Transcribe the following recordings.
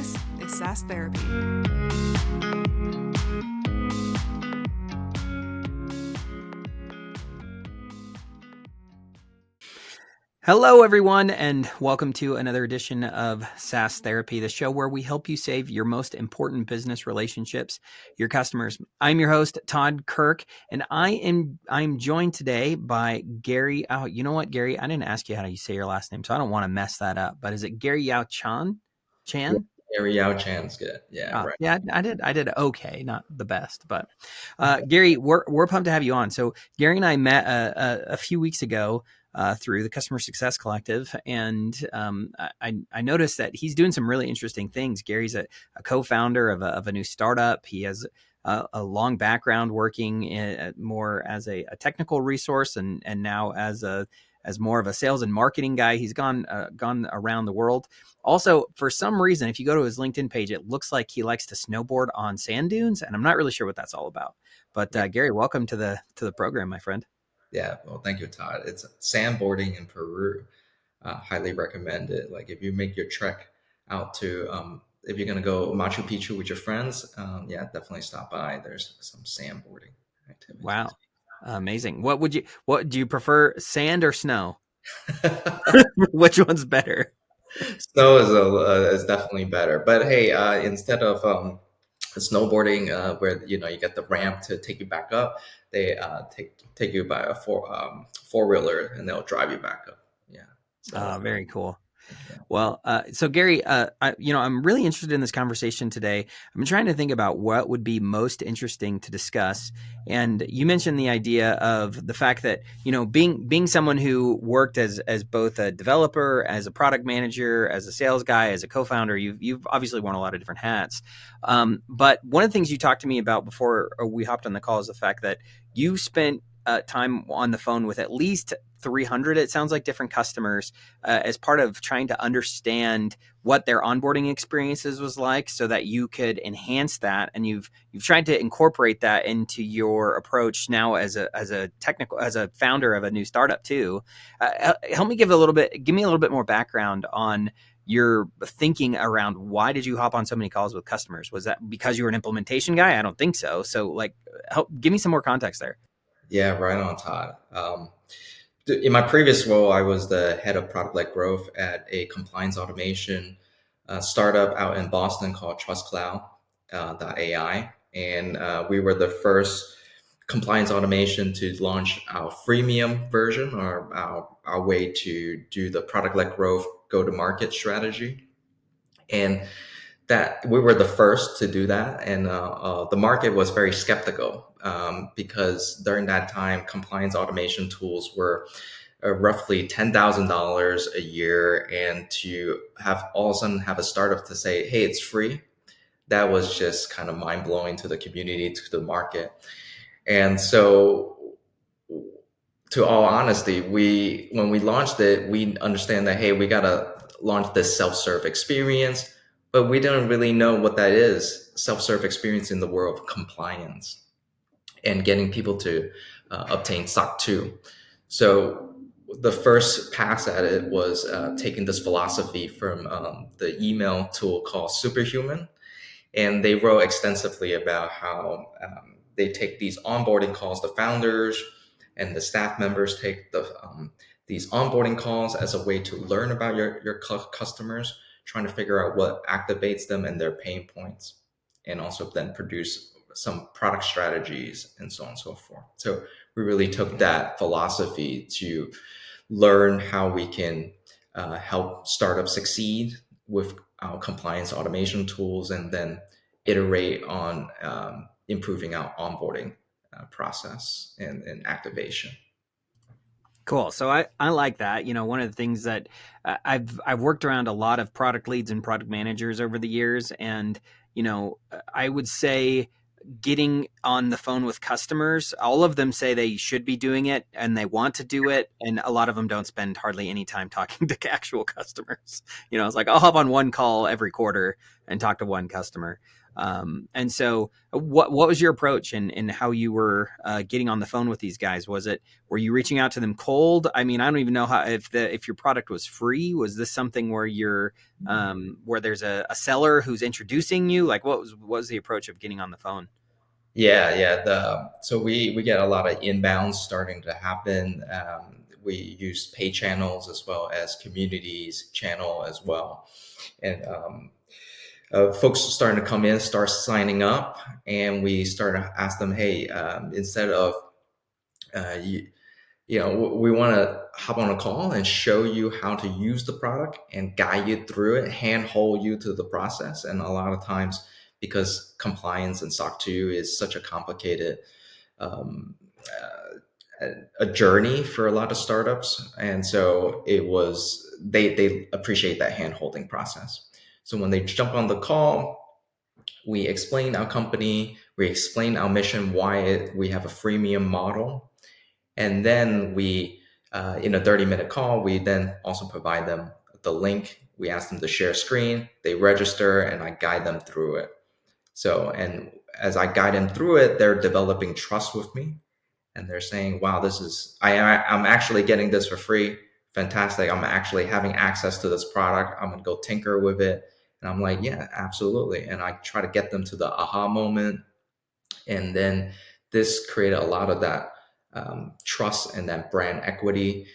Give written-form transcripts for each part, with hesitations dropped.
This is SaaS Therapy. Hello, everyone, and welcome to another edition of SaaS Therapy, the show where we help you save your most important business relationships, your customers. I'm your host, Todd Kirk, and I'm joined today by Gary. Oh, you know what, Gary? I didn't ask you how you say your last name, so I don't want to mess that up. But is it Gary Yao Chan? Yeah, Gary Yao Chan's good. Yeah, right. Yeah, I did okay, not the best, but Gary, we're pumped to have you on. So Gary and I met a few weeks ago through the Customer Success Collective, and I noticed that he's doing some really interesting things. Gary's a co-founder of a new startup. He has a long background working more as a technical resource, and now as more of a sales and marketing guy. He's gone around the world. Also, for some reason, if you go to his LinkedIn page, it looks like he likes to snowboard on sand dunes, and I'm not really sure what that's all about. But Gary, welcome to the program, my friend. Yeah, well, thank you, Todd. It's sandboarding in Peru. Highly recommend it. Like if you make your trek out to, if you're gonna go Machu Picchu with your friends, yeah, definitely stop by. There's some sandboarding activities. Wow, amazing. What do you prefer, sand or snow? Which one's better? Snow is definitely better. But hey, instead of snowboarding, where you get the ramp to take you back up, they take you by a four-wheeler and they'll drive you back up. Yeah. So Very cool. yeah. Well, so Gary, I'm really interested in this conversation today. I'm trying to think about what would be most interesting to discuss. And you mentioned the idea of the fact that, being someone who worked as both a developer, as a product manager, as a sales guy, as a co-founder, you've obviously worn a lot of different hats. But one of the things you talked to me about before we hopped on the call is the fact that you spent time on the phone with at least 300, it sounds like, different customers as part of trying to understand what their onboarding experiences was like so that you could enhance that. And you've tried to incorporate that into your approach now as a founder of a new startup too. Give me a little bit more background on your thinking around why did you hop on so many calls with customers? Was that because you were an implementation guy? I don't think so. So give me some more context there. Yeah, right on, Todd. In my previous role, I was the head of product-led growth at a compliance automation startup out in Boston called TrustCloud.ai. And we were the first compliance automation to launch our freemium version, or our way to do the product-led growth go-to-market strategy. And that we were the first to do that, and the market was very skeptical because during that time, compliance automation tools were roughly $10,000 a year, and to have all of a sudden have a startup to say, "Hey, it's free," that was just kind of mind blowing to the community, to the market. And so, to all honesty, when we launched it, we understand that, hey, we gotta launch this self-serve experience. But we don't really know what that is, self-serve experience in the world of compliance and getting people to obtain SOC 2. So the first pass at it was taking this philosophy from the email tool called Superhuman. And they wrote extensively about how they take these onboarding calls, the founders and the staff members take these onboarding calls as a way to learn about your customers, trying to figure out what activates them and their pain points, and also then produce some product strategies and so on and so forth. So we really took that philosophy to learn how we can help startups succeed with our compliance automation tools, and then iterate on improving our onboarding process and activation. Cool. So I like that. One of the things that I've worked around a lot of product leads and product managers over the years, and I would say getting on the phone with customers, all of them say they should be doing it and they want to do it, and a lot of them don't spend hardly any time talking to actual customers. It's like I'll hop on one call every quarter and talk to one customer. And so what was your approach and how you were getting on the phone with these guys? Were you reaching out to them cold? I mean, I don't even know how, if your product was free, was this something where where there's a seller who's introducing you? Like what was the approach of getting on the phone? Yeah, yeah. So we get a lot of inbounds starting to happen. We use pay channels as well as communities channel as well, and folks are starting to come in, start signing up, and we start to ask them, hey, instead of you, we want to hop on a call and show you how to use the product and guide you through it, handhold you to the process. And a lot of times, because compliance and SOC 2 is such a complicated um, a journey for a lot of startups, and so they appreciate that hand holding process. So when they jump on the call, we explain our company, we explain our mission, we have a freemium model, and then in a 30-minute call, we then also provide them the link. We ask them to share screen, they register, and I guide them through it. So, and as I guide them through it, they're developing trust with me, and they're saying, "Wow, I'm actually getting this for free. Fantastic! I'm actually having access to this product. I'm gonna go tinker with it." And I'm like, "Yeah, absolutely." And I try to get them to the aha moment, and then this created a lot of that trust and that brand equity,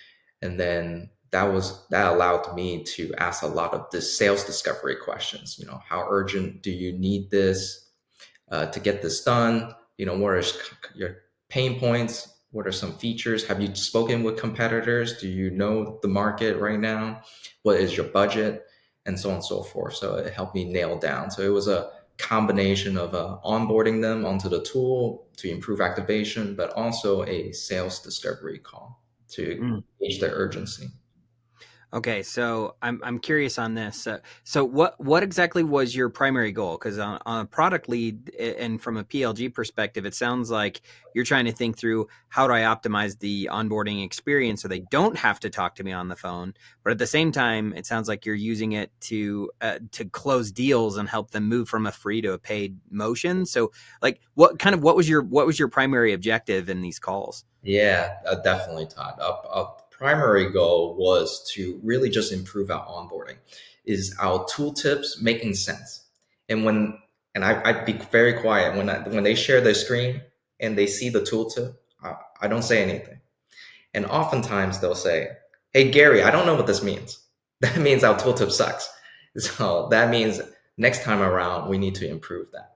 and then that allowed me to ask a lot of the sales discovery questions. How urgent do you need this to get this done? What are your pain points? What are some features? Have you spoken with competitors? Do you know the market right now? What is your budget? And so on and so forth. So it helped me nail down. So it was a combination of onboarding them onto the tool to improve activation, but also a sales discovery call to gauge their urgency. Okay, so I'm curious on this. So what exactly was your primary goal? Because on a product lead and from a PLG perspective, it sounds like you're trying to think through, how do I optimize the onboarding experience so they don't have to talk to me on the phone. But at the same time, it sounds like you're using it to close deals and help them move from a free to a paid motion. So like what was your primary objective in these calls? Yeah, definitely, Todd. Our primary goal was to really just improve our onboarding. Is our tooltips making sense? And I'd be very quiet when they share their screen and they see the tooltip. I don't say anything. And oftentimes they'll say, "Hey Gary, I don't know what this means." That means our tooltip sucks. So that means next time around we need to improve that.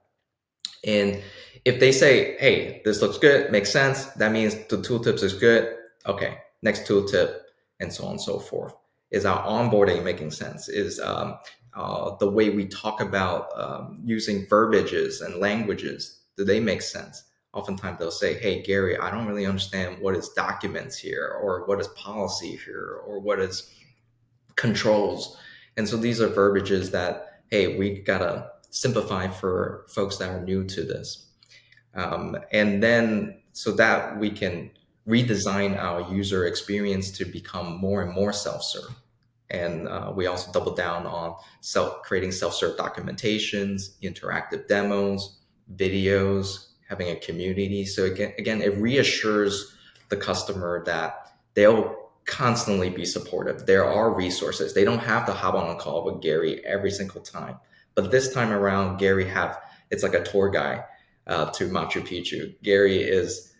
And if they say, "Hey, this looks good, makes sense," that means the tooltips is good. Okay, next tooltip, and so on and so forth. Is our onboarding making sense? Is the way we talk about using verbiages and languages, do they make sense? Oftentimes they'll say, "Hey, Gary, I don't really understand what is documents here, or what is policy here, or what is controls." And so these are verbiages that, hey, we gotta simplify for folks that are new to this. And then so that we can redesign our user experience to become more and more self-serve. And we also double down on creating self-serve documentations, interactive demos, videos, having a community. So again, it reassures the customer that they'll constantly be supportive. There are resources. They don't have to hop on a call with Gary every single time. But this time around, it's like a tour guide to Machu Picchu. Gary is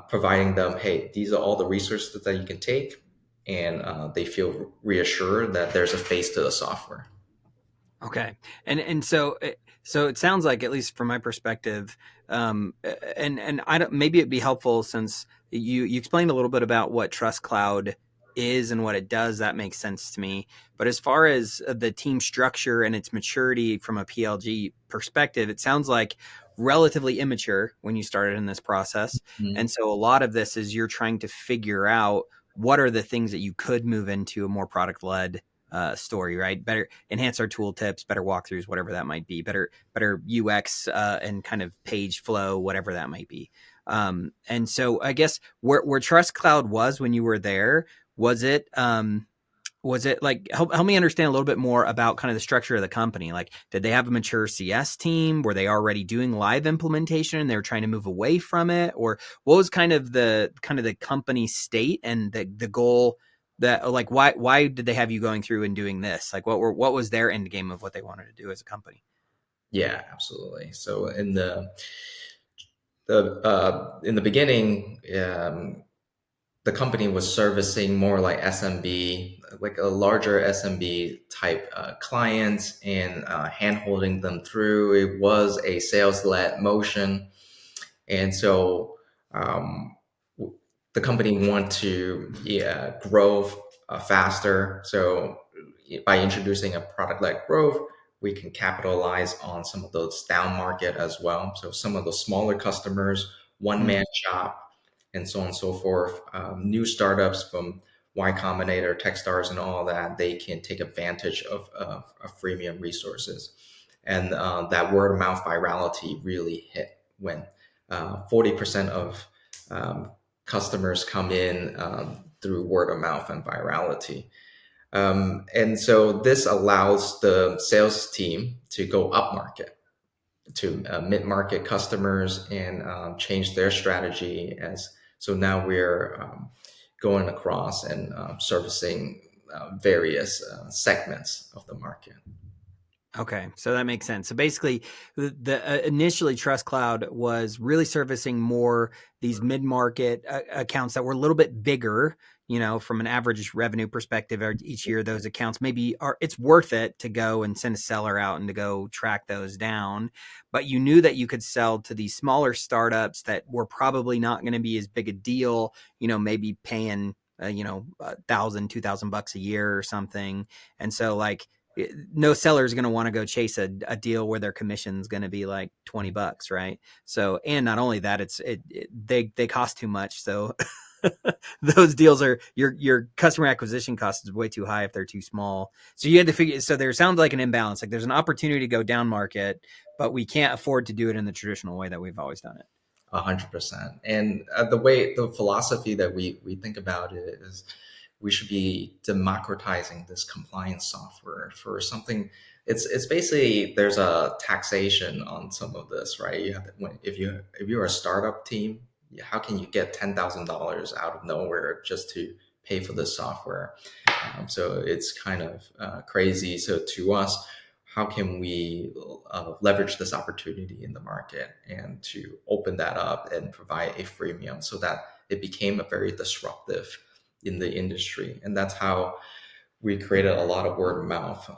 providing them, hey, these are all the resources that you can take, and they feel reassured that there's a face to the software. Okay, so it sounds like, at least from my perspective, and I don't, maybe it'd be helpful, since you explained a little bit about what Trust Cloud is and what it does. That makes sense to me. But as far as the team structure and its maturity from a PLG perspective, it sounds like relatively immature when you started in this process. Mhm. And so a lot of this is you're trying to figure out what are the things that you could move into a more product led story, right? Better enhance our tool tips, better walkthroughs, whatever that might be, better UX and kind of page flow, whatever that might be. And so I guess where Trust Cloud was when you were there, was it Was it like help me understand a little bit more about kind of the structure of the company? Like, did they have a mature CS team? Were they already doing live implementation and they were trying to move away from it? Or what was kind of the company state and the goal that like why did they have you going through and doing this? Like what was their end game of what they wanted to do as a company? Yeah, absolutely. So in the beginning, the company was servicing more like SMB, like a larger SMB type clients, and hand holding them through. It was a sales led motion. And so um, the company want to, yeah, grow faster. So by introducing a product like growth, we can capitalize on some of those down market as well. So some of the smaller customers, one Mm, man shop, and so on and so forth. New startups from Y Combinator, Techstars, and all that, they can take advantage of freemium resources. And that word of mouth virality really hit when 40% of um, customers come in through word of mouth and virality. And so this allows the sales team to go up market to mid-market customers and change their strategy as so now we're going across and servicing various segments of the market. okay, so that makes sense. So basically, the initially Trust Cloud was really servicing more these mid market accounts that were a little bit bigger. From an average revenue perspective, each year those accounts maybe are it's worth it to go and send a seller out and to go track those down. But you knew that you could sell to these smaller startups that were probably not going to be as big a deal. Maybe paying $1,000, $2,000 a year or something. And so like no seller is going to want to go chase a deal where their commission is going to be like $20, right? So, and not only that, they cost too much. So those deals are your customer acquisition cost is way too high if they're too small. So you had to figure. So there sounds like an imbalance. Like there's an opportunity to go down market, but we can't afford to do it in the traditional way that we've always done it. 100%. And the philosophy that we think about it is we should be democratizing this compliance software for something. It's basically there's a taxation on some of this, right? If you're a startup team, how can you get $10,000 out of nowhere just to pay for this software? So it's kind of crazy. So to us, how can we leverage this opportunity in the market and to open that up and provide a freemium so that it became a very disruptive in the industry? And that's how we created a lot of word of mouth.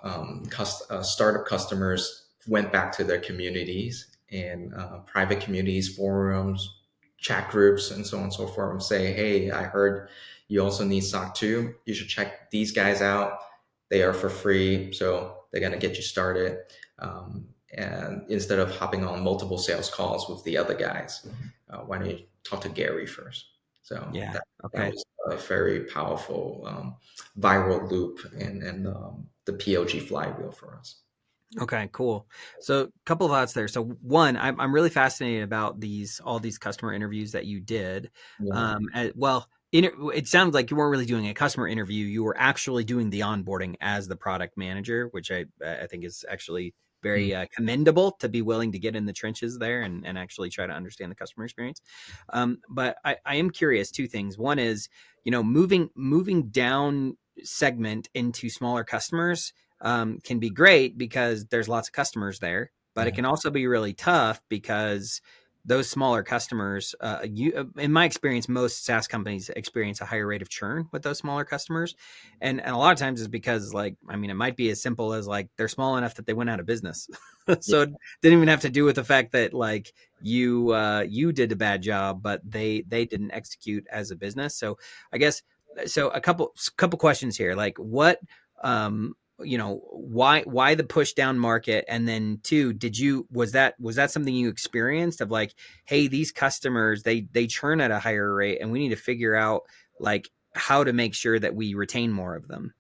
Startup customers went back to their communities and private communities, forums, chat groups, and so on and so forth, and say, "Hey, I heard you also need SOC 2. You should check these guys out. They are for free, so they're gonna get you started." And instead of hopping on multiple sales calls with the other guys, why don't you talk to Gary first? So Yeah. that Okay. was a very powerful viral loop and the PLG flywheel for us. Okay, cool. So, a couple of thoughts there. So, one, I'm really fascinated about all these customer interviews that you did. Yeah. Well, it sounds like you weren't really doing a customer interview. You were actually doing the onboarding as the product manager, which I think is actually Mm. very commendable to be willing to get in the trenches there and actually try to understand the customer experience. But I am curious. Two things. One is, moving down segment into smaller customers can be great because there's lots of customers there, but it Yeah. can also be really tough because those smaller customers, in my experience, most SaaS companies experience a higher rate of churn with those smaller customers. And a lot of times it's because it might be as simple as like, they're small enough that they went out of business. Yeah. So it didn't even have to do with the fact that like you did a bad job, but they didn't execute as a business. So I guess, so a couple questions here, like um, why the push down market, and then two, was that something you experienced of like, hey, these customers they churn at a higher rate and we need to figure out like how to make sure that we retain more of them.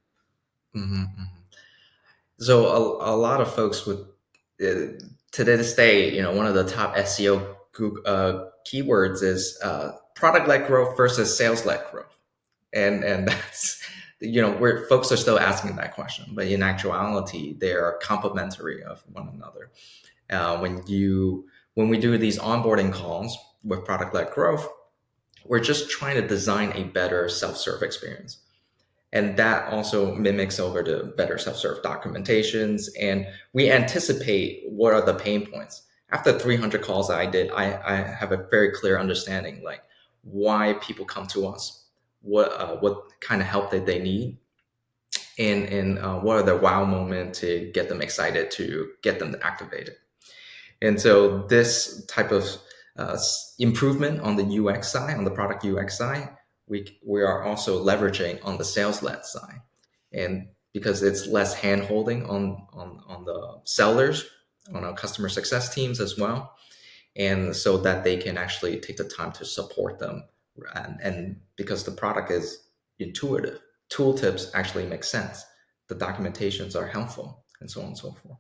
Mhm. So a lot of folks would to this day, one of the top SEO keywords is product led growth versus sales led growth, and that's where folks are still asking that question, but in actuality, they are complementary of one another. When we do these onboarding calls with product-led growth, we're just trying to design a better self-serve experience. And that also mimics over to better self-serve documentations. And we anticipate what are the pain points. After 300 calls I did, I have a very clear understanding, like why people come to us, what kind of help that they need, and what are the wow moment to get them excited, to get them activated. And so this type of improvement on the UX side, on the product UX side, we are also leveraging on the sales-led side. And because it's less hand-holding on the sellers, on our customer success teams as well, and so that they can actually take the time to support them. And because the product is intuitive, tooltips actually make sense, the documentations are helpful, and so on and so forth.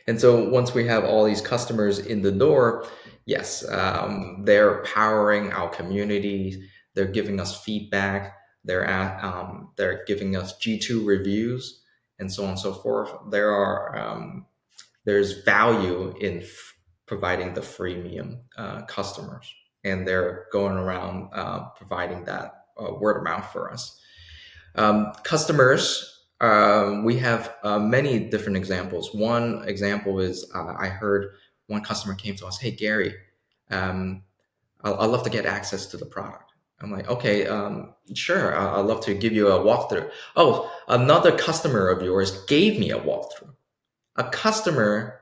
And so once we have all these customers in the door, yes, they're powering our community. They're giving us feedback. They're giving us G2 reviews, and so on and so forth. There's value in providing the freemium customers, and they're going around providing that word of mouth for us. Customers, we have many different examples. One example is I heard one customer came to us, "Hey, Gary, I'd love to get access to the product." I'm like, "Okay, sure, I'd love to give you a walkthrough." Oh, another customer of yours gave me a walkthrough. A customer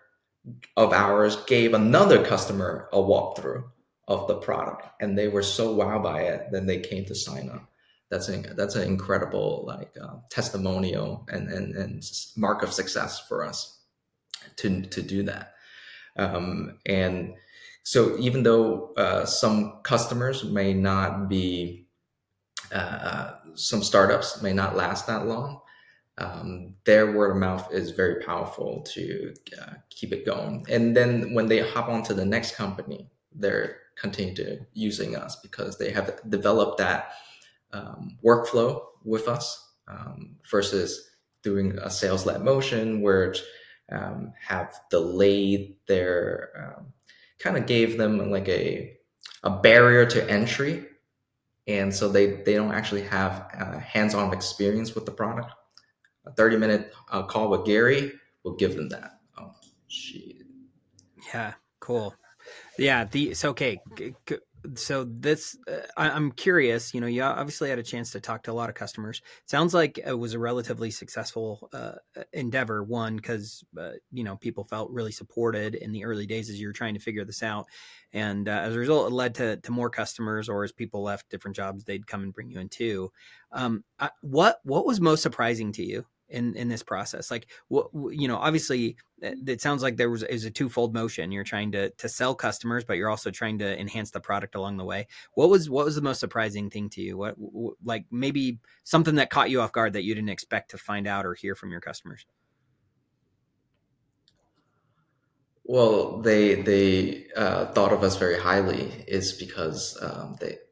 of ours gave another customer a walkthrough of the product, and they were so wowed by it, then they came to sign up. That's an incredible testimonial and mark of success for us to do that. And so even though some customers may not be, some startups may not last that long, their word of mouth is very powerful to keep it going. And then when they hop onto the next company, they're continue to using us because they have developed that workflow with us, versus doing a sales-led motion where have delayed their kind of gave them like a barrier to entry, and so they don't actually have hands-on experience with the product. A 30-minute call with Gary will give them that. Oh, shit. Yeah, cool. Yeah, okay. So this, I'm curious. You obviously had a chance to talk to a lot of customers. Sounds like it was a relatively successful endeavor. One, because people felt really supported in the early days as you were trying to figure this out, and as a result, it led to more customers. Or as people left different jobs, they'd come and bring you in too. What was most surprising to you in this process? Like, obviously it sounds like is a twofold motion. You're trying to sell customers, but you're also trying to enhance the product along the way. What was the most surprising thing to you? What like maybe something that caught you off guard that you didn't expect to find out or hear from your customers? Well, they thought of us very highly is because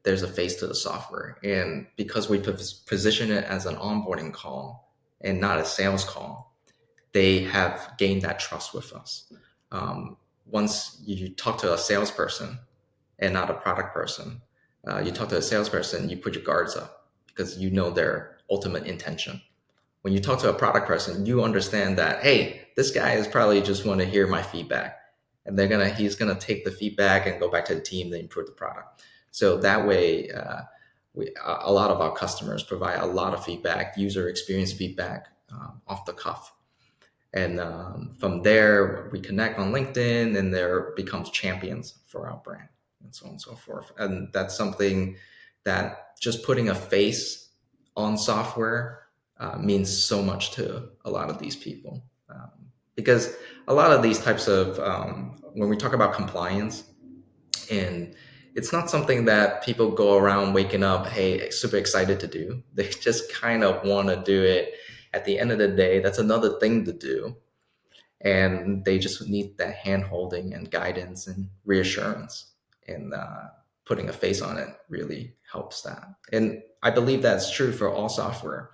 there's a face to the software, and because we position it as an onboarding call and not a sales call, they have gained that trust with us. Once you talk to a salesperson and not a product person, you talk to a salesperson, you put your guards up because you know their ultimate intention. When you talk to a product person, you understand that, hey, this guy is probably just want to hear my feedback, and he's gonna take the feedback and go back to the team to improve the product. So that way, a lot of our customers provide a lot of feedback, user experience feedback, off the cuff. And from there, we connect on LinkedIn, and there becomes champions for our brand, and so on and so forth. And that's something that just putting a face on software means so much to a lot of these people. Because a lot of these types of, when we talk about compliance, and it's not something that people go around waking up, hey, super excited to do. They just kind of want to do it. At the end of the day, that's another thing to do. And they just need that hand holding and guidance and reassurance. And putting a face on it really helps that. And I believe that's true for all software.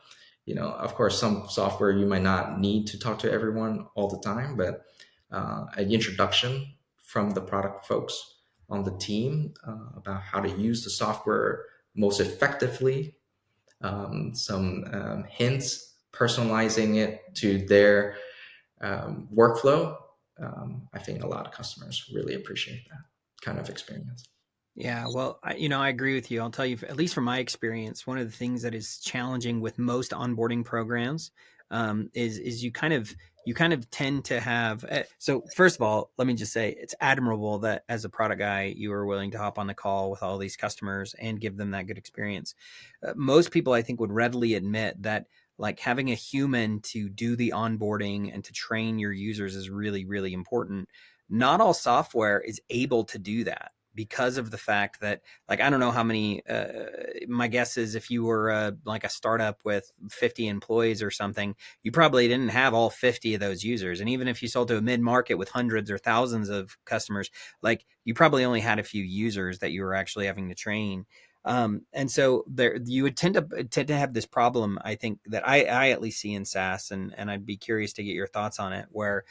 Of course, some software you might not need to talk to everyone all the time, but an introduction from the product folks on the team about how to use the software most effectively, some hints, personalizing it to their workflow. I think a lot of customers really appreciate that kind of experience. Yeah, well, I agree with you. I'll tell you, at least from my experience, one of the things that is challenging with most onboarding programs is you kind of tend to have. So first of all, let me just say it's admirable that as a product guy, you are willing to hop on the call with all these customers and give them that good experience. Most people, I think, would readily admit that like having a human to do the onboarding and to train your users is really, really important. Not all software is able to do that because of the fact that, like, I don't know how many, my guess is if you were like a startup with 50 employees or something, you probably didn't have all 50 of those users. And even if you sold to a mid-market with hundreds or thousands of customers, like you probably only had a few users that you were actually having to train. And so there, you would tend to have this problem, I think, that I at least see in SaaS, and I'd be curious to get your thoughts on it, where,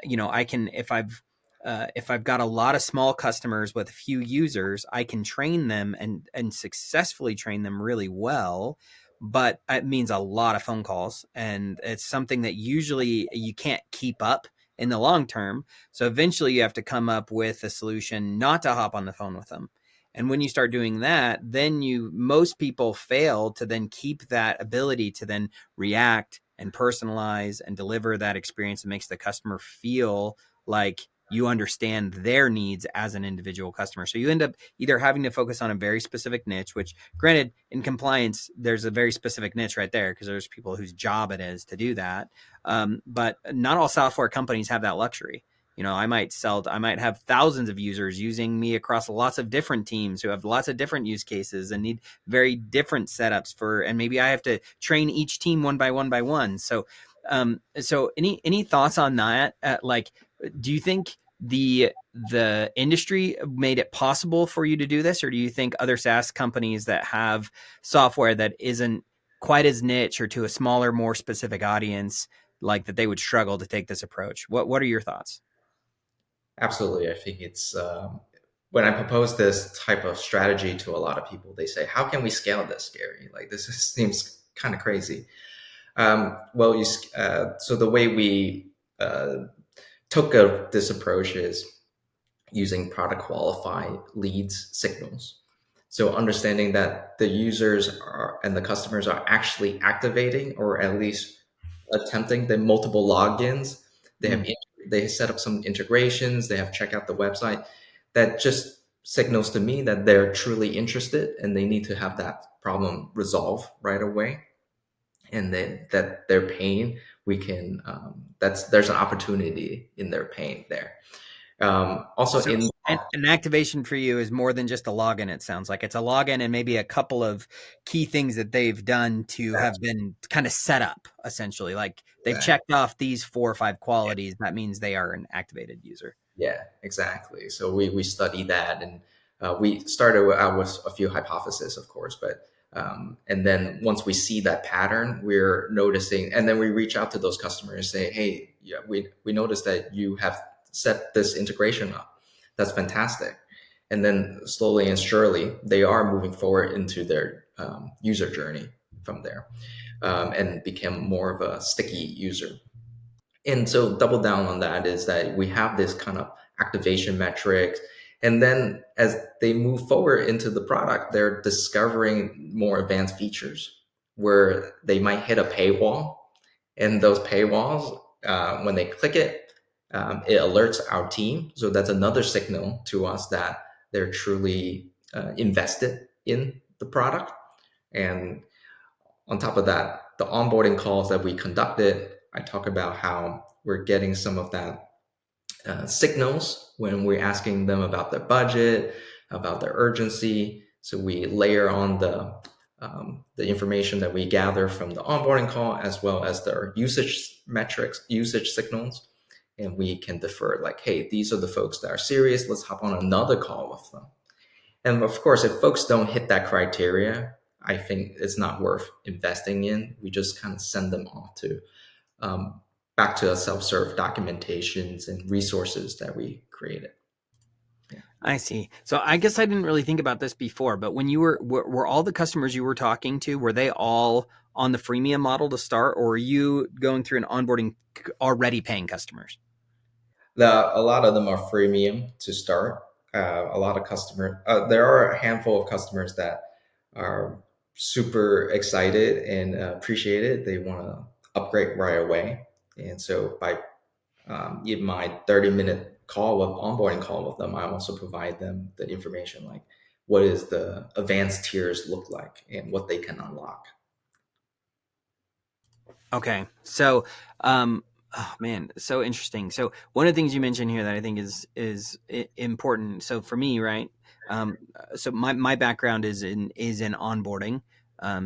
I can, if I've got a lot of small customers with a few users, I can train them and successfully train them really well. But it means a lot of phone calls, and it's something that usually you can't keep up in the long term. So eventually you have to come up with a solution not to hop on the phone with them. And when you start doing that, then most people fail to then keep that ability to then react and personalize and deliver that experience that makes the customer feel like you understand their needs as an individual customer. So you end up either having to focus on a very specific niche, which granted in compliance, there's a very specific niche right there because there's people whose job it is to do that. But not all software companies have that luxury. I might have thousands of users using me across lots of different teams who have lots of different use cases and need very different setups and maybe I have to train each team one by one. So any thoughts on that? Like, do you think the industry made it possible for you to do this, or do you think other SaaS companies that have software that isn't quite as niche or to a smaller, more specific audience, like that they would struggle to take this approach? What are your thoughts? Absolutely. I think it's when I propose this type of strategy to a lot of people, they say, "How can we scale this, Gary? Like seems kind of crazy." So the way we took this approach is using product qualified leads signals. So understanding that the users and the customers are actually activating or at least attempting the multiple logins. They have Mm. they set up some integrations. They have checked out the website. That just signals to me that they're truly interested and they need to have that problem resolved right away. And then that their pain, we can there's an opportunity in their pain there. Also So in an activation for you is more than just a login. It sounds like it's a login and maybe a couple of key things that they've done to have been kind of set up, essentially. Like they've checked off these 4 or 5 qualities. That means they are an activated user. Yeah, exactly. So we study that, and we started out with a few hypotheses, of course, but and then once we see that pattern, we're noticing, and then we reach out to those customers and say, "Hey, yeah, we noticed that you have set this integration up. That's fantastic." And then slowly and surely, they are moving forward into their user journey from there, and become more of a sticky user. And so double down on that is that we have this kind of activation metrics. And then as they move forward into the product, they're discovering more advanced features where they might hit a paywall. And those paywalls, when they click it, it alerts our team. So that's another signal to us that they're truly invested in the product. And on top of that, the onboarding calls that we conducted, I talk about how we're getting some of that signals when we're asking them about their budget, about their urgency. So we layer on the information that we gather from the onboarding call as well as their usage metrics, usage signals. And we can defer like, hey, these are the folks that are serious. Let's hop on another call with them. And of course, if folks don't hit that criteria, I think it's not worth investing in. We just kind of send them off to um, back to the self-serve documentations and resources that we created. Yeah. I see. So I guess I didn't really think about this before, but when you were all the customers you were talking to, were they all on the freemium model to start, or were you going through an onboarding already paying customers? A lot of them are freemium to start. A lot of customers, there are a handful of customers that are super excited and appreciate it. They want to upgrade right away. And so by in my 30-minute call with onboarding call with them, I also provide them the information like what is the advanced tiers look like and what they can unlock. Okay. So, oh man, so interesting. So one of the things you mentioned here that I think is important. So for me, right? So my background is in onboarding.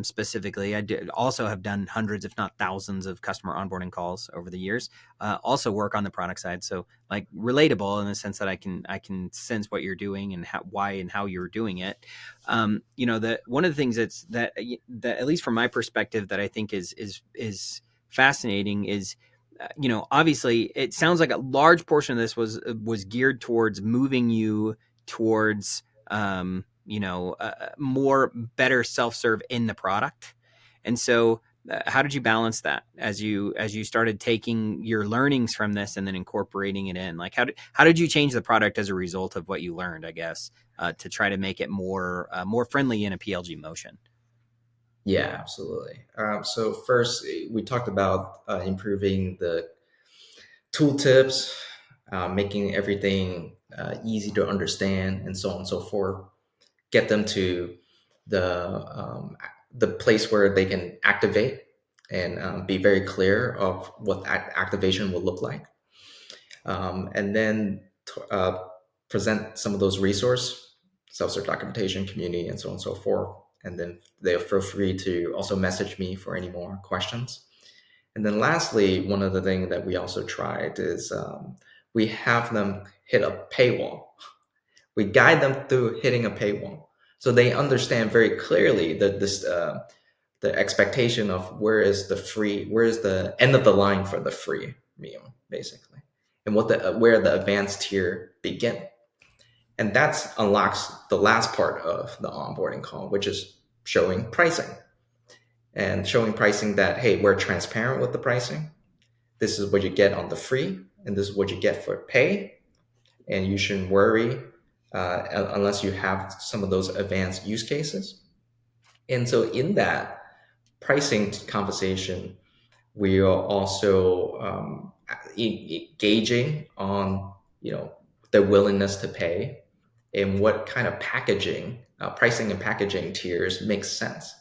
Specifically, I did also have done hundreds, if not thousands, of customer onboarding calls over the years. Also work on the product side, so like relatable in the sense that I can sense what you're doing and why and how you're doing it. The one of the things that at least from my perspective that I think is fascinating is, obviously it sounds like a large portion of this was geared towards moving you towards more better self-serve in the product. And so how did you balance that as you started taking your learnings from this and then incorporating it in? Like how did you change the product as a result of what you learned, I guess, to try to make it more friendly in a PLG motion? Yeah, absolutely. So first, we talked about improving the tooltips, making everything easy to understand, and so on and so forth. Get them to the place where they can activate and be very clear of what activation will look like, and then present some of those resource, self-serve documentation, community, and so on and so forth. And then they'll feel free to also message me for any more questions. And then lastly, one of the things that we also tried is we have them hit a paywall. We guide them through hitting a paywall, so they understand very clearly the expectation of where is the end of the line for the free meal, basically, and where the advanced tier begin. And that unlocks the last part of the onboarding call, which is showing pricing and showing pricing that, hey, we're transparent with the pricing. This is what you get on the free, and this is what you get for pay. And you shouldn't worry unless you have some of those advanced use cases. And so in that pricing conversation, we are also gauging on their willingness to pay and what kind of packaging, pricing and packaging tiers makes sense.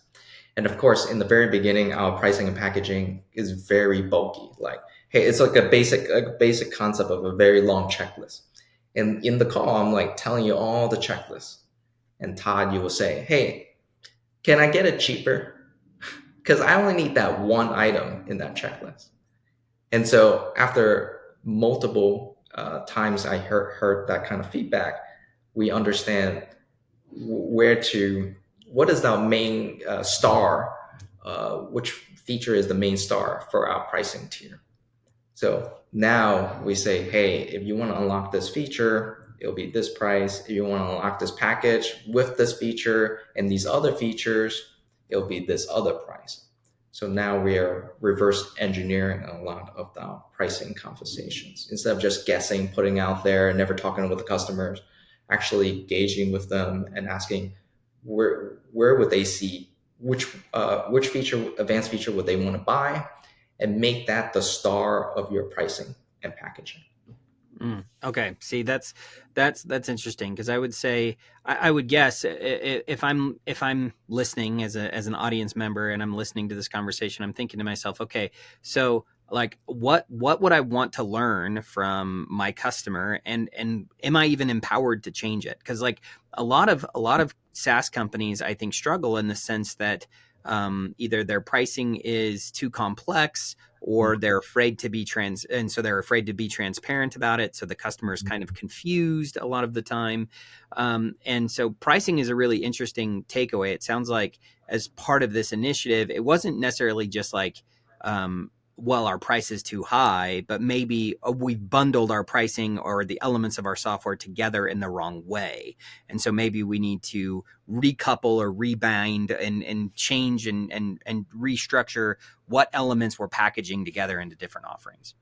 And of course, in the very beginning, our pricing and packaging is very bulky. Like, hey, it's like a basic concept of a very long checklist. And in the call, I'm like telling you all the checklists. And Todd, you will say, hey, can I get it cheaper? Because I only need that one item in that checklist. And so after multiple times I heard that kind of feedback, we understand what is the main star, which feature is the main star for our pricing tier. So now we say, hey, if you want to unlock this feature, it'll be this price. If you want to unlock this package with this feature and these other features, it'll be this other price. So now we are reverse engineering a lot of the pricing conversations. Instead of just guessing, putting out there and never talking with the customers, actually engaging with them and asking where would they see which feature, advanced feature would they want to buy, and make that the star of your pricing and packaging. Okay. See, that's interesting, because I would say I would guess if I'm listening as an audience member and I'm listening to this conversation, I'm thinking to myself, okay, so like what would I want to learn from my customer, and am I even empowered to change it? Because like a lot of SaaS companies, I think, struggle in the sense that either their pricing is too complex, or they're afraid to be and so they're afraid to be transparent about it. So the customer is kind of confused a lot of the time. And so pricing is a really interesting takeaway. It sounds like as part of this initiative, it wasn't necessarily just like, well, our price is too high, but maybe we've bundled our pricing or the elements of our software together in the wrong way. And so maybe we need to recouple or rebind and change and restructure what elements we're packaging together into different offerings.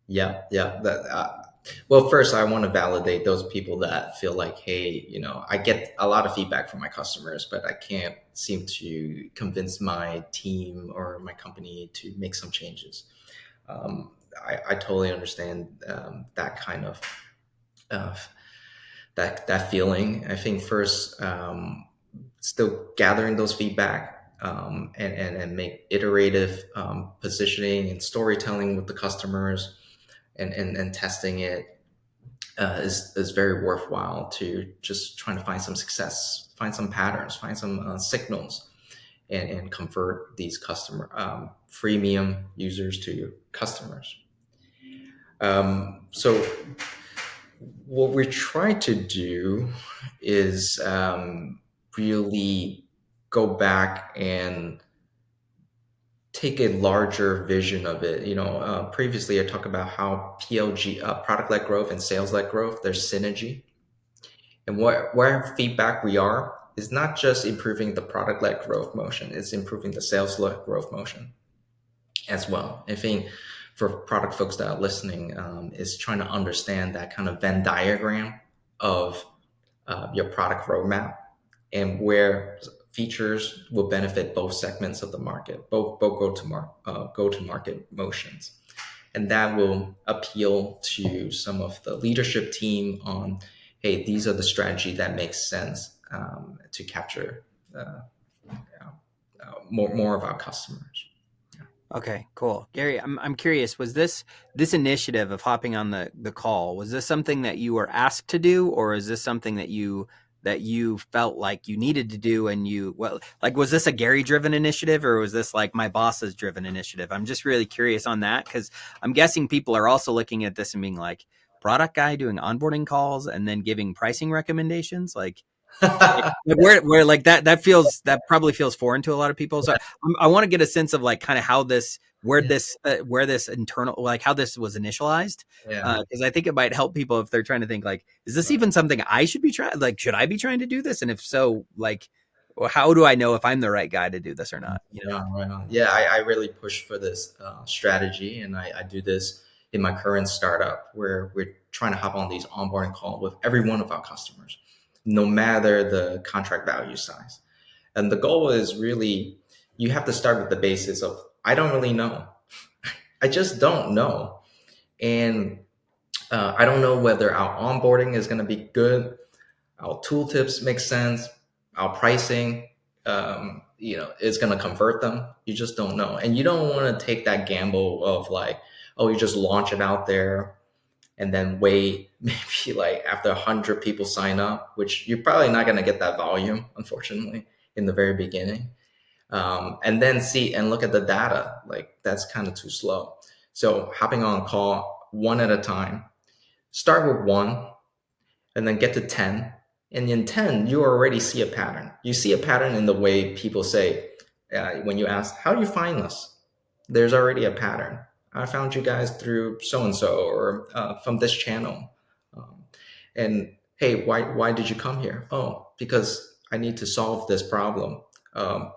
Yeah, yeah. Well, first, I want to validate those people that feel like, hey, I get a lot of feedback from my customers, but I can't seem to convince my team or my company to make some changes. I totally understand that kind of uh, that feeling. I think first, still gathering those feedback, and make iterative positioning and storytelling with the customers, and testing it is very worthwhile, to just trying to find some success, find some patterns, find some signals, and convert these freemium users to customers. So what we're trying to do is really go back and take a larger vision of it. Previously I talked about how PLG, product-led growth and sales-led growth, there's synergy. And where feedback we are is not just improving the product-led growth motion, it's improving the sales-led growth motion as well. I think for product folks that are listening, is trying to understand that kind of Venn diagram of your product roadmap, and where features will benefit both segments of the market, both go-to-market motions. And that will appeal to some of the leadership team on, hey, these are the strategy that makes sense to capture more of our customers. Okay, cool. Gary, I'm curious, was this initiative of hopping on the call, was this something that you were asked to do, or is this something that you felt like you needed to do, and was this a Gary driven initiative, or was this like my boss's driven initiative? I'm just really curious on that, because I'm guessing people are also looking at this and being like, product guy doing onboarding calls and then giving pricing recommendations, like where like that probably feels foreign to a lot of people. So I want to get a sense of like kind of how this where this internal, like how this was initialized, Yeah. because I think it might help people if they're trying to think like, is this even something I should be trying, like should I be trying to do this, and if so, like, well, how do I know if I'm the right guy to do this or not, Right on. Yeah, I really push for this strategy, and I do this in my current startup, where we're trying to hop on these onboarding calls with every one of our customers, no matter the contract value size. And the goal is really, you have to start with the basis of, I don't really know. I just don't know. And I don't know whether our onboarding is going to be good, our tooltips make sense, our pricing, is going to convert them. You just don't know. And you don't want to take that gamble of like, oh, you just launch it out there and then wait, maybe like after 100 people sign up, which you're probably not going to get that volume, unfortunately, in the very beginning. And then see and look at the data, like that's kind of too slow. So hopping on a call one at a time, start with one and then get to 10. And in 10, you already see a pattern. You see a pattern in the way people say, when you ask, how do you find us? There's already a pattern. I found you guys through so-and-so, or from this channel. And hey, why did you come here? Oh, because I need to solve this problem.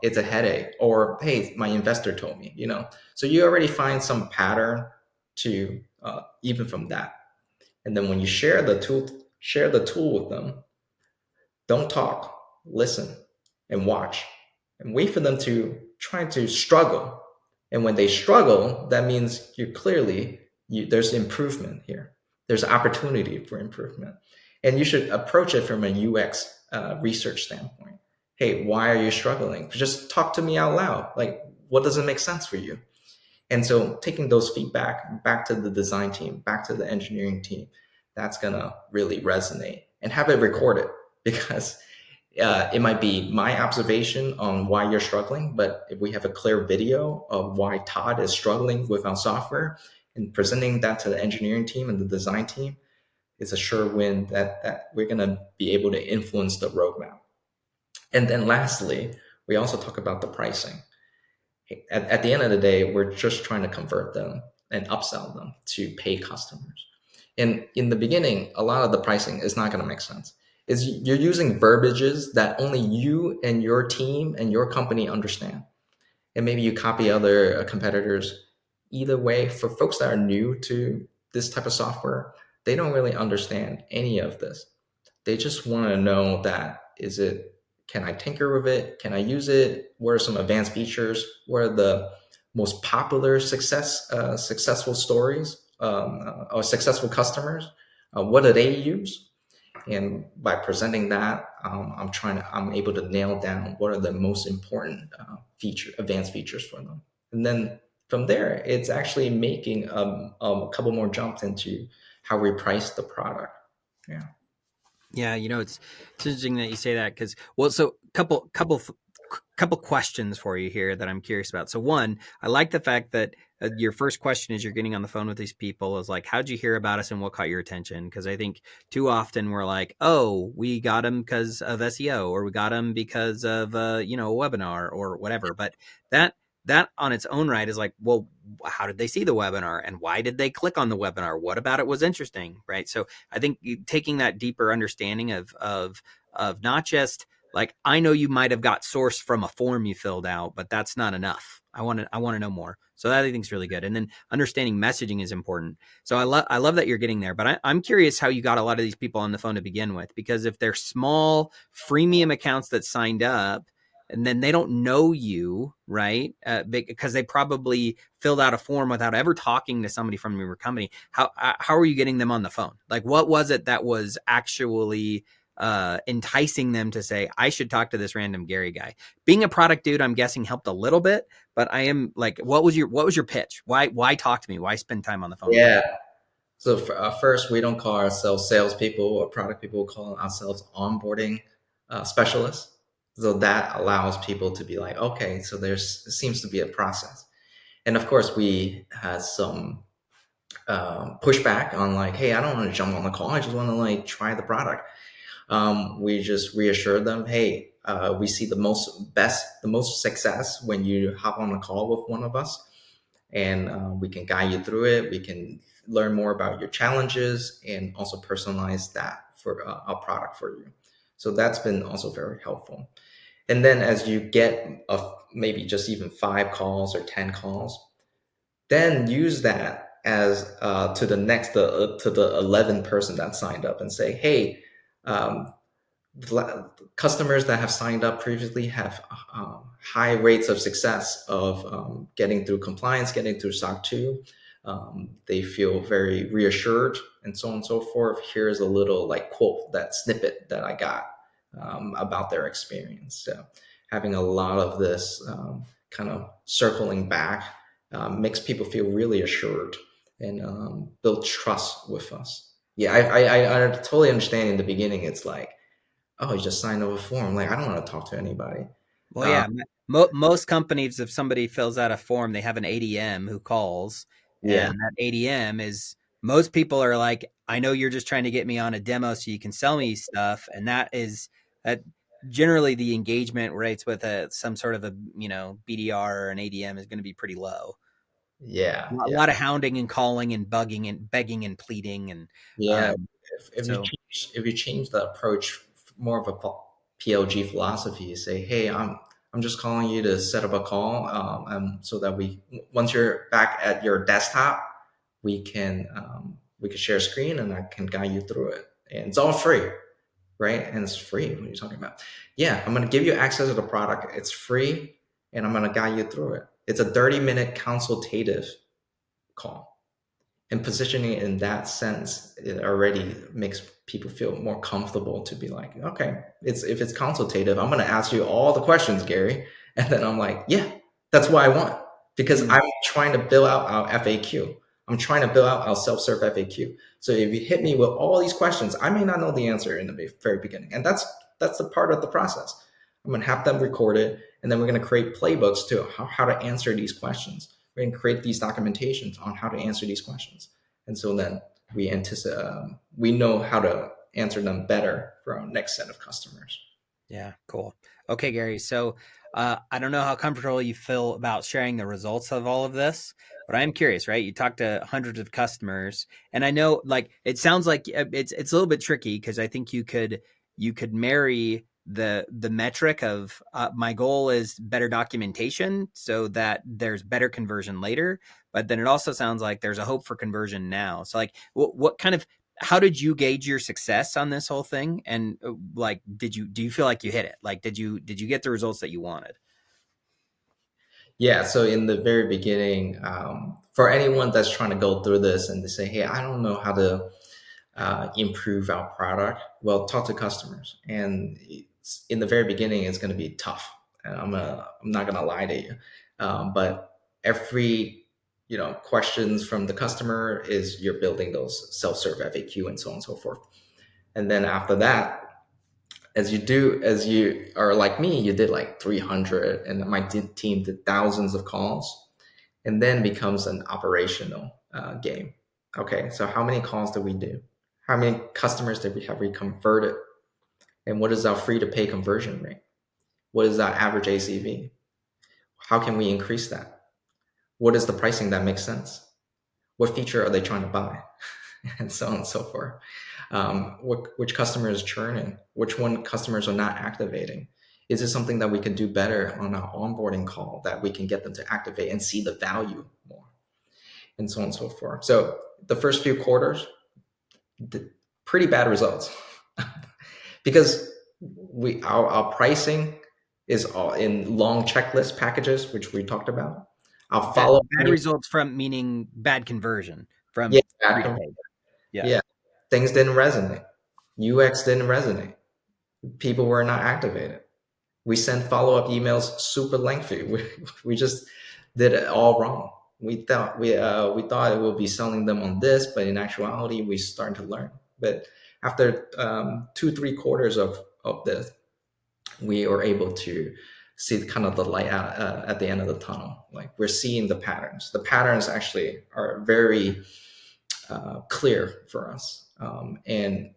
It's a headache. Or, hey, my investor told me, So you already find some pattern to even from that. And then when you share the tool with them, don't talk, listen, and watch, and wait for them to try to struggle. And when they struggle, that means there's improvement here. There's opportunity for improvement. And you should approach it from a UX research standpoint. Hey, why are you struggling? Just talk to me out loud. Like, what doesn't make sense for you? And so taking those feedback back to the design team, back to the engineering team, that's going to really resonate, and have it recorded, because It might be my observation on why you're struggling, but if we have a clear video of why Todd is struggling with our software and presenting that to the engineering team and the design team, it's a sure win that we're going to be able to influence the roadmap. And then lastly, we also talk about the pricing. At the end of the day, we're just trying to convert them and upsell them to pay customers. And in the beginning, a lot of the pricing is not going to make sense. Is you're using verbiages that only you and your team and your company understand. And maybe you copy other competitors. Either way, for folks that are new to this type of software, they don't really understand any of this. They just want to know that can I tinker with it? Can I use it? What are some advanced features? What are the most popular successful stories or successful customers? What do they use? And by presenting that, I'm able to nail down what are the most important advanced features for them. And then from there, it's actually making a couple more jumps into how we price the product. Yeah. Yeah, it's interesting that you say that because so couple questions for you here that I'm curious about. So one, I like the fact that your first question as you're getting on the phone with these people is like, how'd you hear about us and what caught your attention? Because I think too often we're like, oh, we got them because of SEO or we got them because of a webinar or whatever. But that on its own right is like, well, how did they see the webinar and why did they click on the webinar? What about it was interesting, right? So I think taking that deeper understanding of not just like, I know you might have got sourced from a form you filled out, but that's not enough. I want to know more. So that I think is really good. And then understanding messaging is important. So I love that you're getting there, but I'm curious how you got a lot of these people on the phone to begin with, because if they're small freemium accounts that signed up, and then they don't know you, right? Because they probably filled out a form without ever talking to somebody from your company. How are you getting them on the phone? Like, what was it that was actually enticing them to say, I should talk to this random Gary guy? Being a product dude, I'm guessing helped a little bit, but I am like, what was your pitch? Why talk to me? Why spend time on the phone with me? Yeah. So first, we don't call ourselves salespeople or product people. We call ourselves onboarding specialists. So that allows people to be like, okay, so there seems to be a process. And of course, we had some pushback on like, hey, I don't want to jump on the call. I just want to like try the product. We just reassured them, hey, we see the most success when you hop on a call with one of us, and we can guide you through it. We can learn more about your challenges and also personalize that for a product for you. So that's been also very helpful. And then as you get maybe just even 5 calls or 10 calls, then use that as to the 11th person that signed up and say, hey, um, customers that have signed up previously have high rates of success of getting through compliance, getting through SOC 2. They feel very reassured and so on and so forth. Here's a little like quote, that snippet that I got about their experience. So having a lot of this kind of circling back makes people feel really assured and build trust with us. Yeah, I totally understand in the beginning. It's like, oh, you just signed over a form. Like, I don't want to talk to anybody. Well, yeah, most companies, if somebody fills out a form, they have an ADM who calls, Yeah, and that ADM is, most people are like, I know you're just trying to get me on a demo so you can sell me stuff, and that generally the engagement rates with some sort of a BDR or an ADM is going to be pretty low. yeah, A yeah, lot of hounding and calling and bugging and begging and pleading, and yeah. so If you change the approach, more of a PLG philosophy, you say, hey, I'm just calling you to set up a call, so that once you're back at your desktop, we can share a screen and I can guide you through it, and it's all free, right? And it's free. What are you talking about? Yeah, I'm going to give you access to the product. It's free, and I'm going to guide you through it. It's a 30-minute consultative call. And positioning it in that sense, it already makes people feel more comfortable to be like, okay, if it's consultative, I'm going to ask you all the questions, Gary. And then I'm like, yeah, that's what I want, because mm, I'm trying to build out our FAQ. I'm trying to build out our self-serve FAQ. So if you hit me with all these questions, I may not know the answer in the very beginning. And that's the part of the process. I'm going to have them record it, and then we're going to create playbooks to how to answer these questions. We're going to create these documentations on how to answer these questions. And so then we anticipate, we know how to answer them better for our next set of customers. Yeah, cool. Okay, Gary. So I don't know how comfortable you feel about sharing the results of all of this, but I am curious, right? You talk to hundreds of customers, and I know like it sounds like it's a little bit tricky because I think you could marry the metric of my goal is better documentation so that there's better conversion later, but then it also sounds like there's a hope for conversion now. So like what kind of how did you gauge your success on this whole thing? And like, do you feel like you hit it? Like, did you get the results that you wanted? Yeah, so in the very beginning, for anyone that's trying to go through this and they say, "Hey, I don't know how to improve our product," well, talk to customers. And in the very beginning, it's going to be tough. And I'm not gonna lie to you, but every questions from the customer is you're building those self-serve FAQ and so on and so forth. And then after that, as you are like me, you did like 300, and my team did thousands of calls, and then becomes an operational game. Okay, so how many calls did we do? How many customers did we have we converted? And what is our free to pay conversion rate? What is our average ACV? How can we increase that? What is the pricing that makes sense? What feature are they trying to buy? And so on and so forth. Which customer is churning? Which one customers are not activating? Is it something that we can do better on our onboarding call that we can get them to activate and see the value more? And so on and so forth. So the first few quarters, pretty bad results because our pricing is all in long checklist packages, which we talked about. Our Bad, follow bad results from meaning bad conversion yeah, from free to pay. Yeah. yeah, things didn't resonate. UX didn't resonate. People were not activated. We sent follow-up emails super lengthy. We just did it all wrong. We thought it would be selling them on this, but in actuality, we started to learn. But after 2-3 quarters of this, we were able to see kind of the light at the end of the tunnel. Like we're seeing the patterns. The patterns actually are very clear for us, and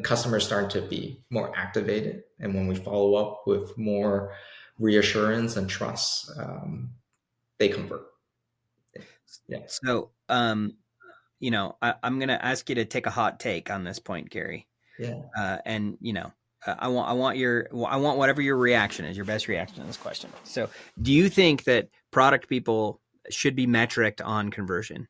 customers starting to be more activated. And when we follow up with more reassurance and trust, they convert. Yeah. So, I'm going to ask you to take a hot take on this point, Gary. Yeah. And I want whatever your reaction is, your best reaction to this question. So, do you think that product people should be metriced on conversion?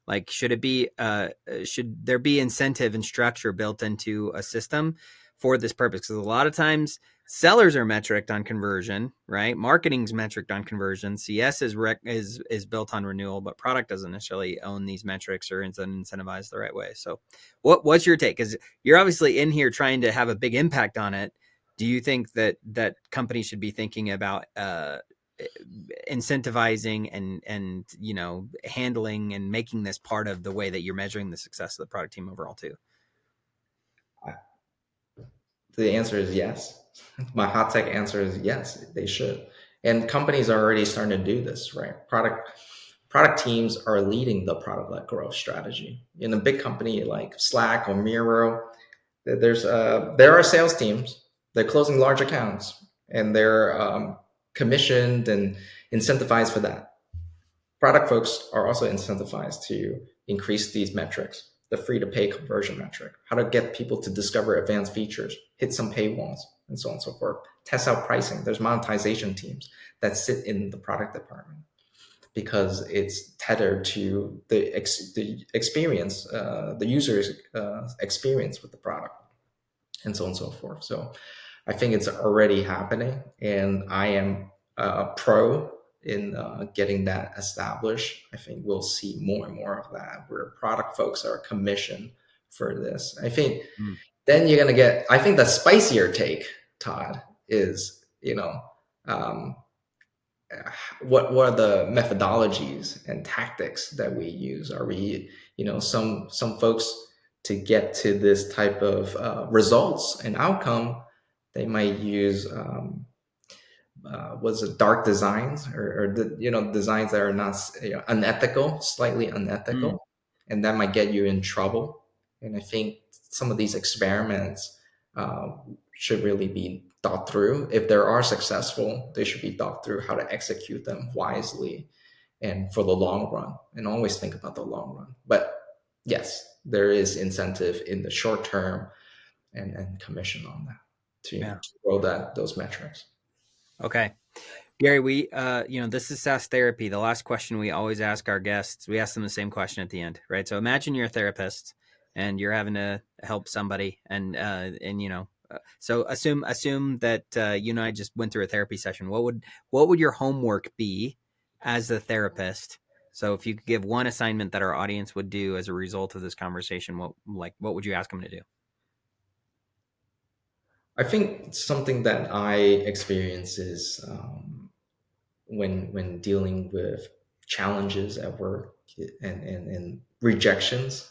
Like, should there be incentive and structure built into a system for this purpose? Because a lot of times sellers are metriced on conversion, right? Marketing's metriced on conversion. CS is built on renewal, but product doesn't necessarily own these metrics or incentivize the right way. So what's your take? Because you're obviously in here trying to have a big impact on it. Do you think that companies should be thinking about incentivizing and handling and making this part of the way that you're measuring the success of the product team overall too? The answer is yes. My hot tech answer is yes, they should. And companies are already starting to do this, right? Product teams are leading the product-led growth strategy. In a big company like Slack or Miro, there are sales teams. They're closing large accounts, and they're commissioned and incentivized for that. Product folks are also incentivized to increase these metrics, the free to pay conversion metric, how to get people to discover advanced features, hit some paywalls, and so on and so forth. Test out pricing. There's monetization teams that sit in the product department because it's tethered to the experience, the user's experience with the product, and so on and so forth. So I think it's already happening, and I am pro in getting that established. I think we'll see more and more of that where product folks are commissioned for this. I think then you're going to get, I think the spicier take, Todd, is, what are the methodologies and tactics that we use? Are we, some folks to get to this type of results and outcome, they might use was it dark designs or designs that are not unethical, slightly Mm, unethical, and that might get you in trouble. And I think some of these experiments uh, should really be thought through. If they are successful, they should be thought through how to execute them wisely and for the long run. And always think about the long run. But yes, there is incentive in the short term and commission on that to yeah. grow those metrics. Okay. Gary, this is SaaS Therapy. The last question we always ask our guests, we ask them the same question at the end, right? So imagine you're a therapist and you're having to help somebody, so assume that you and I just went through a therapy session. What would your homework be as a therapist? So if you could give one assignment that our audience would do as a result of this conversation, what would you ask them to do? I think something that I experience is when dealing with challenges at work and rejections,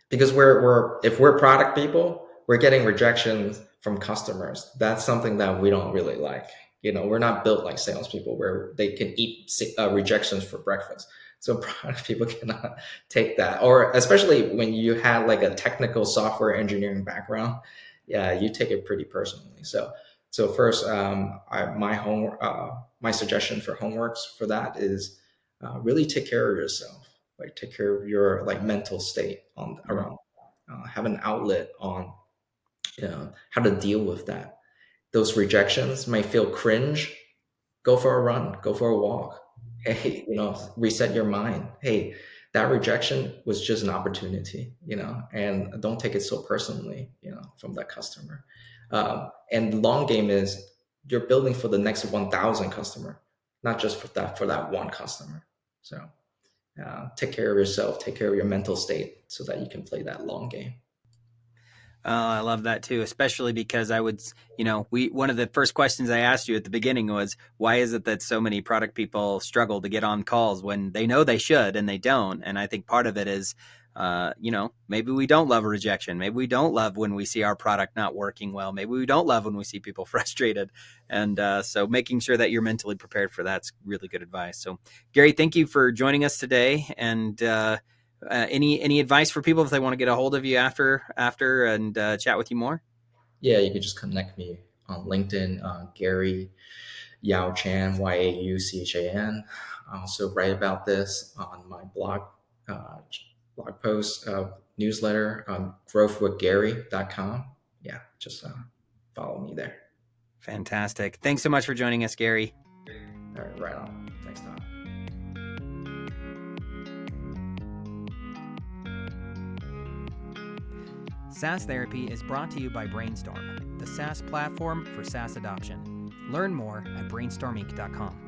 because we're if we're product people, we're getting rejections from customers. That's something that we don't really like. We're not built like salespeople where they can eat rejections for breakfast. So product people cannot take that, or especially when you have like a technical software engineering background, yeah, you take it pretty personally. So first, my suggestion for homeworks for that is really take care of yourself, like take care of your like mental state on Mm, around, have an outlet on how to deal with that. Those rejections might feel cringe. Go for a run, go for a walk. Hey, reset your mind. Hey, that rejection was just an opportunity, and don't take it so personally, from that customer. And long game is you're building for the next 1,000 customer, not just for that one customer. So take care of yourself, take care of your mental state so that you can play that long game. Oh, I love that too, especially because one of the first questions I asked you at the beginning was, why is it that so many product people struggle to get on calls when they know they should and they don't? And I think part of it is, maybe we don't love rejection. Maybe we don't love when we see our product not working well. Maybe we don't love when we see people frustrated. And so making sure that you're mentally prepared for that's really good advice. So, Gary, thank you for joining us today. And, any advice for people if they want to get a hold of you after and chat with you more? Yeah, you could just connect me on LinkedIn, Gary Yao Chan, YAUCHAN. I also write about this on my uh, blog post, newsletter, growthwithgary.com. Yeah, just follow me there. Fantastic. Thanks so much for joining us, Gary. All right, right on. Thanks, Todd. SaaS Therapy is brought to you by Brainstorm, the SaaS platform for SaaS adoption. Learn more at brainstorminc.com.